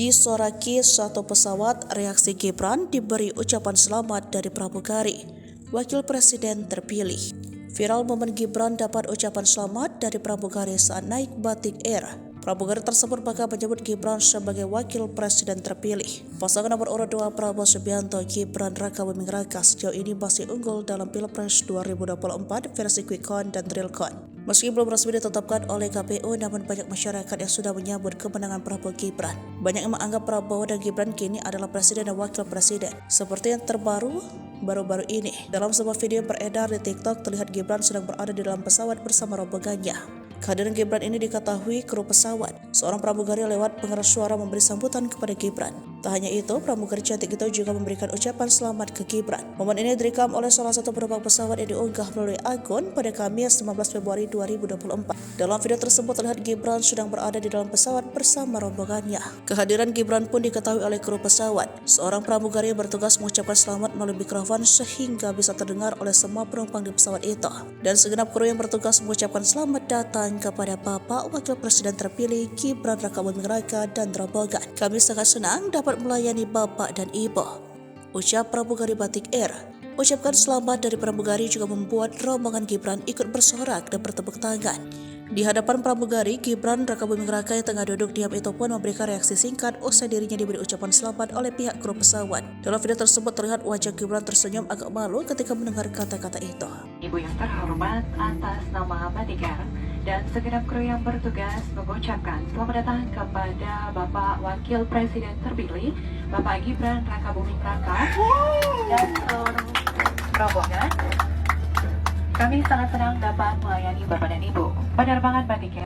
Di Soraki, satu pesawat reaksi Gibran diberi ucapan selamat dari pramugari, wakil presiden terpilih. Viral momen Gibran dapat ucapan selamat dari pramugari saat naik Batik Air. Pramugari tersebut bahkan menyebut Gibran sebagai wakil presiden terpilih. Pasangan nomor urut 2 Prabowo Subianto Gibran Raka Buming Raka sejauh ini masih unggul dalam Pilpres 2024 versi Quick Count dan Real Count. Meski belum resmi ditetapkan oleh KPU, namun banyak masyarakat yang sudah menyambut kemenangan Prabowo Gibran. Banyak yang menganggap Prabowo dan Gibran kini adalah presiden dan wakil presiden. Seperti yang baru-baru ini, dalam sebuah video yang beredar di TikTok, terlihat Gibran sedang berada di dalam pesawat bersama rombongannya. Kehadiran Gibran ini diketahui kru pesawat. Seorang pramugari lewat pengeras suara memberi sambutan kepada Gibran. Tak hanya itu, pramugari cantik itu juga memberikan ucapan selamat ke Gibran. Momen ini direkam oleh salah satu penumpang pesawat yang diunggah melalui akun pada Kamis 15 Februari 2024. Dalam video tersebut terlihat Gibran sedang berada di dalam pesawat bersama rombongannya. Kehadiran Gibran pun diketahui oleh kru pesawat. Seorang pramugari yang bertugas mengucapkan selamat melalui mikrofon sehingga bisa terdengar oleh semua penumpang di pesawat itu. Dan segenap kru yang bertugas mengucapkan selamat datang kepada Bapak Wakil Presiden terpilih Gibran Raka Buming Raka dan rombongan. Kami sangat senang dapat melayani Bapak dan Ibu, ucap pramugari Batik Air. Ucapkan selamat dari pramugari juga membuat rombongan Gibran ikut bersorak dan bertepuk tangan. Di hadapan pramugari, Gibran Raka Buming Raka yang tengah duduk diam itu pun memberikan reaksi singkat usai dirinya diberi ucapan selamat oleh pihak kru pesawat. Dalam video tersebut terlihat wajah Gibran tersenyum agak malu ketika mendengar kata-kata itu. Ibu yang terhormat, atas nama Batik Air dan segenap kru yang bertugas mengucapkan selamat datang kepada Bapak Wakil Presiden terpilih, Bapak Gibran Raka Buming Raka dan seluruh rombongan. Kami sangat senang dapat melayani Bapak dan Ibu. Penerbangan Batik Air